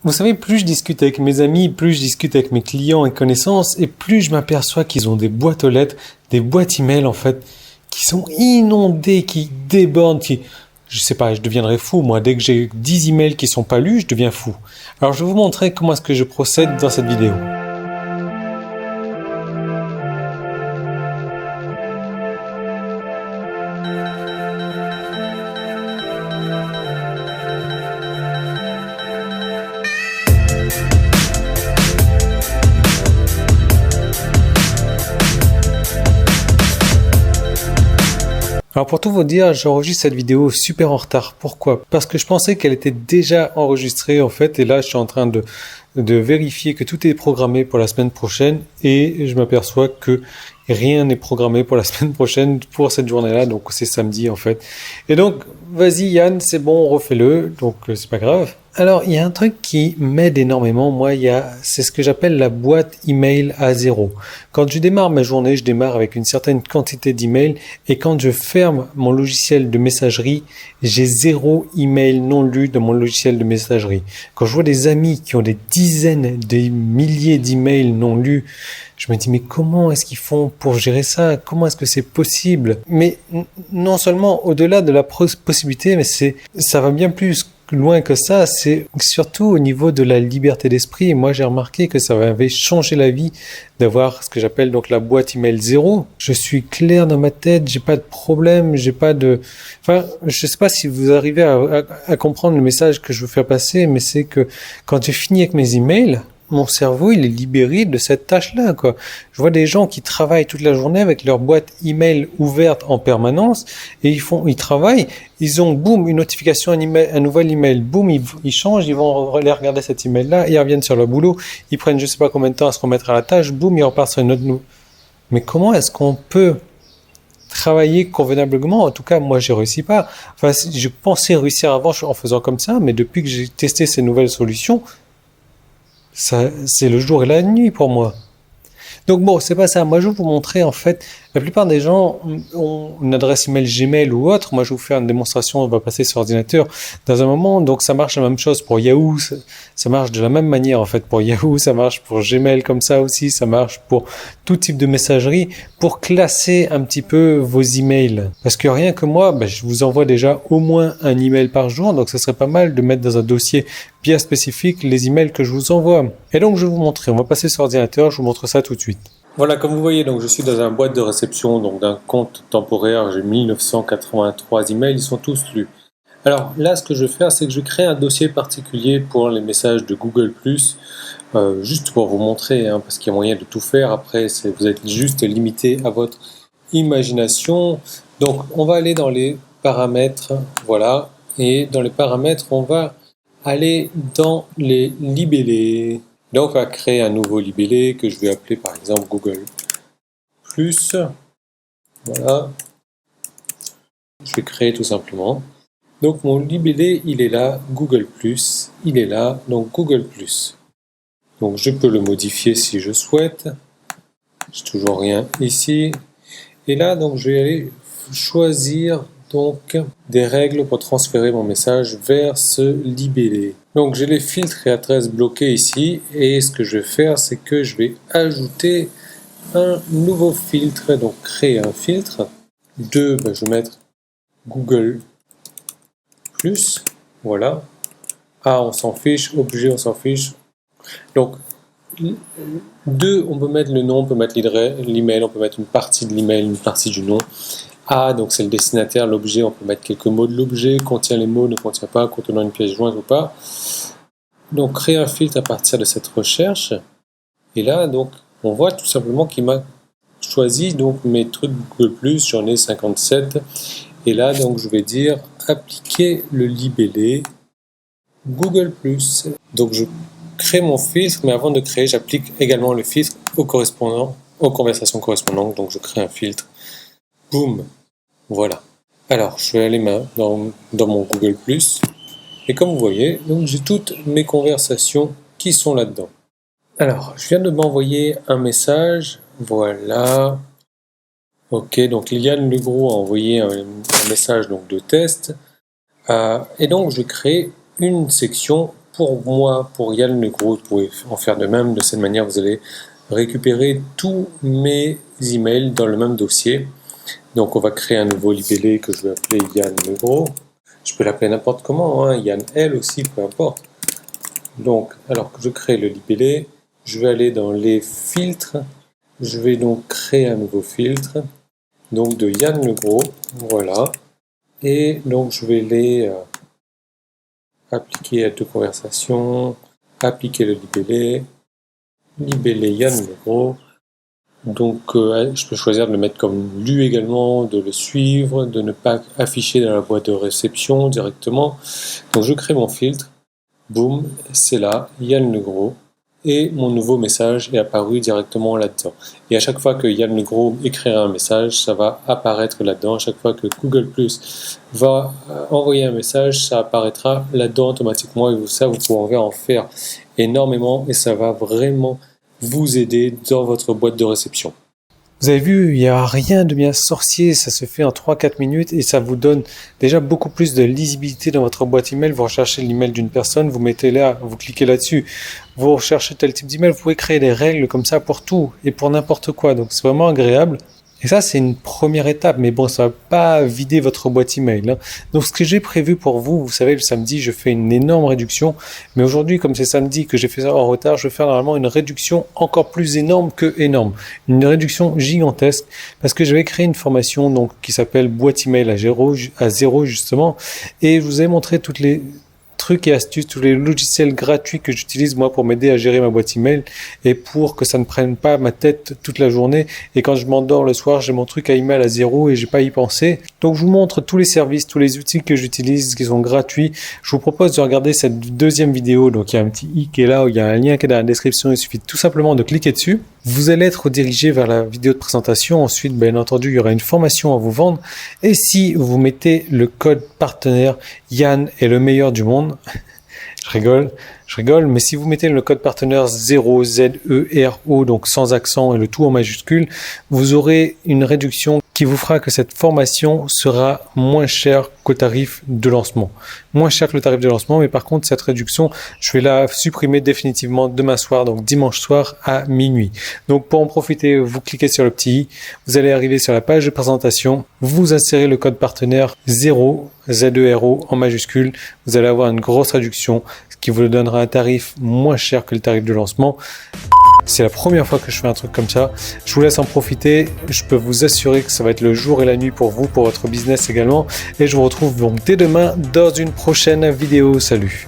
Vous savez, plus je discute avec mes amis, plus je discute avec mes clients et connaissances, et plus je m'aperçois qu'ils ont des boîtes aux lettres, des boîtes email en fait, qui sont inondées, qui débordent, je sais pas, je deviendrai fou moi. Dès que j'ai 10 emails qui sont pas lus, je deviens fou. Alors je vais vous montrer comment est-ce que je procède dans cette vidéo. Alors pour tout vous dire, j'enregistre cette vidéo super en retard. Pourquoi? Parce que je pensais qu'elle était déjà enregistrée en fait, et là je suis en train de vérifier que tout est programmé pour la semaine prochaine, et je m'aperçois que rien n'est programmé pour la semaine prochaine pour cette journée-là, donc c'est samedi en fait. Et donc, vas-y Yann, c'est bon, refais-le, donc c'est pas grave. Alors, il y a un truc qui m'aide énormément, moi, c'est ce que j'appelle la boîte email à zéro. Quand je démarre ma journée, je démarre avec une certaine quantité d'emails, et quand je ferme mon logiciel de messagerie, j'ai 0 email non lu dans mon logiciel de messagerie. Quand je vois des amis qui ont des dizaines, des milliers d'emails non lus, je me dis, mais comment est-ce qu'ils font pour gérer ça? Comment est-ce que c'est possible? Mais non seulement au-delà de la possibilité, mais ça va bien plus loin que ça, c'est surtout au niveau de la liberté d'esprit. Moi, j'ai remarqué que ça avait changé la vie d'avoir ce que j'appelle donc la boîte email zéro. Je suis clair dans ma tête, j'ai pas de problème, j'ai pas de... Enfin, je sais pas si vous arrivez à comprendre le message que je veux faire passer, mais c'est que quand j'ai fini avec mes emails, mon cerveau, il est libéré de cette tâche-là, quoi. Je vois des gens qui travaillent toute la journée avec leur boîte email ouverte en permanence, et ils travaillent, ils ont, boum, une notification, un nouvel email, boum, ils changent, ils vont aller regarder cet email-là, ils reviennent sur leur boulot, ils prennent je sais pas combien de temps à se remettre à la tâche, boum, ils repartent sur une autre nouvelle. Mais comment est-ce qu'on peut travailler convenablement? En tout cas, moi, je réussis pas. Enfin, je pensais réussir avant en faisant comme ça, mais depuis que j'ai testé ces nouvelles solutions, ça, c'est le jour et la nuit pour moi. Donc bon, c'est pas ça. Moi, je vais vous montrer, en fait, la plupart des gens ont une adresse email Gmail ou autre. Moi, je vais vous faire une démonstration, on va passer sur ordinateur dans un moment. Donc, ça marche la même chose pour Yahoo. Ça marche de la même manière, en fait, pour Yahoo. Ça marche pour Gmail comme ça aussi. Ça marche pour tout type de messagerie pour classer un petit peu vos emails. Parce que rien que moi, je vous envoie déjà au moins un email par jour. Donc, ça serait pas mal de mettre dans un dossier bien spécifique les emails que je vous envoie. Et donc, je vais vous montrer. On va passer sur ordinateur. Je vous montre ça tout de suite. Voilà, comme vous voyez, donc je suis dans une boîte de réception donc d'un compte temporaire. J'ai 1983 emails, ils sont tous lus. Alors là, ce que je vais faire, c'est que je crée un dossier particulier pour les messages de Google+, juste pour vous montrer, parce qu'il y a moyen de tout faire. Après, vous êtes juste limité à votre imagination. Donc, on va aller dans les paramètres, voilà, et dans les paramètres, on va aller dans les libellés. Donc, on va créer un nouveau libellé que je vais appeler par exemple Google+. Voilà. Je vais créer tout simplement. Donc, mon libellé, il est là, Google+, il est là, donc Google+. Donc, je peux le modifier si je souhaite. J'ai toujours rien ici. Et là, donc, je vais aller choisir donc des règles pour transférer mon message vers ce libellé. Donc j'ai les filtres et adresses bloqués ici, et ce que je vais faire, c'est que je vais ajouter un nouveau filtre, donc créer un filtre. Je vais mettre Google+, voilà. A, on s'en fiche, objet, on s'en fiche. Donc 2, on peut mettre le nom, on peut mettre l'email, on peut mettre une partie de l'email, une partie du nom. A, donc c'est le destinataire, l'objet, on peut mettre quelques mots de l'objet, contient les mots, ne contient pas, contenant une pièce jointe ou pas. Donc créer un filtre à partir de cette recherche. Et là, donc, on voit tout simplement qu'il m'a choisi donc mes trucs Google+, j'en ai 57. Et là, donc, je vais dire appliquer le libellé Google+. Donc, je crée mon filtre, mais avant de créer, j'applique également le filtre aux conversations correspondantes. Donc, je crée un filtre. Boum. Voilà. Alors, je vais aller dans mon Google+. Et comme vous voyez, donc j'ai toutes mes conversations qui sont là-dedans. Alors, je viens de m'envoyer un message. Voilà. Ok, donc Liliane Legros a envoyé un message donc, de test. Et donc, je crée une section pour moi, pour Yann Legros, vous pouvez en faire de même. De cette manière, vous allez récupérer tous mes emails dans le même dossier. Donc on va créer un nouveau libellé que je vais appeler Yann Legros. Je peux l'appeler n'importe comment, hein, Yann L aussi, peu importe. Donc, alors que je crée le libellé, je vais aller dans les filtres. Je vais donc créer un nouveau filtre, donc de Yann Legros, voilà. Et donc je vais les appliquer à deux conversations, appliquer le libellé Yann Legros. Donc je peux choisir de le mettre comme lu également, de le suivre, de ne pas afficher dans la boîte de réception directement. Donc je crée mon filtre, boum, c'est là, Yann Legros. Et mon nouveau message est apparu directement là-dedans. Et à chaque fois que Yann Legros écrira un message, ça va apparaître là-dedans. À chaque fois que Google Plus va envoyer un message, ça apparaîtra là-dedans automatiquement. Et ça, vous pourrez en faire énormément et ça va vraiment vous aider dans votre boîte de réception. Vous avez vu, il n'y a rien de bien sorcier, ça se fait en 3-4 minutes et ça vous donne déjà beaucoup plus de lisibilité dans votre boîte email. Vous recherchez l'email d'une personne, vous mettez là, vous cliquez là-dessus, vous recherchez tel type d'email, vous pouvez créer des règles comme ça pour tout et pour n'importe quoi. Donc c'est vraiment agréable. Et ça, c'est une première étape, mais bon, ça va pas vider votre boîte email, hein. Donc, ce que j'ai prévu pour vous, vous savez, le samedi, je fais une énorme réduction. Mais aujourd'hui, comme c'est samedi que j'ai fait ça en retard, je vais faire normalement une réduction encore plus énorme que énorme. Une réduction gigantesque, parce que je vais créer une formation, donc, qui s'appelle boîte email à zéro, justement. Et je vous ai montré toutes les trucs et astuces, tous les logiciels gratuits que j'utilise moi pour m'aider à gérer ma boîte email et pour que ça ne prenne pas ma tête toute la journée. Et quand je m'endors le soir, j'ai mon truc à email à zéro et j'ai pas à y penser. Donc je vous montre tous les services, tous les outils que j'utilise qui sont gratuits. Je vous propose de regarder cette deuxième vidéo. Donc il y a un petit i qui est là, où il y a un lien qui est dans la description. Il suffit tout simplement de cliquer dessus. Vous allez être redirigé vers la vidéo de présentation. Ensuite, bien entendu, il y aura une formation à vous vendre. Et si vous mettez le code partenaire Yann est le meilleur du monde, je rigole, mais si vous mettez le code partenaire 0 ZERO, donc sans accent et le tout en majuscule, vous aurez une réduction qui vous fera que cette formation sera moins chère qu'au tarif de lancement. Moins cher que le tarif de lancement, mais par contre, cette réduction, je vais la supprimer définitivement demain soir, donc dimanche soir à minuit. Donc, pour en profiter, vous cliquez sur le petit i, vous allez arriver sur la page de présentation, vous insérez le code partenaire 0, ZERO en majuscule, vous allez avoir une grosse réduction, ce qui vous donnera un tarif moins cher que le tarif de lancement. C'est la première fois que je fais un truc comme ça. Je vous laisse en profiter. Je peux vous assurer que ça va être le jour et la nuit pour vous, pour votre business également. Et je vous retrouve donc dès demain dans une prochaine vidéo. Salut!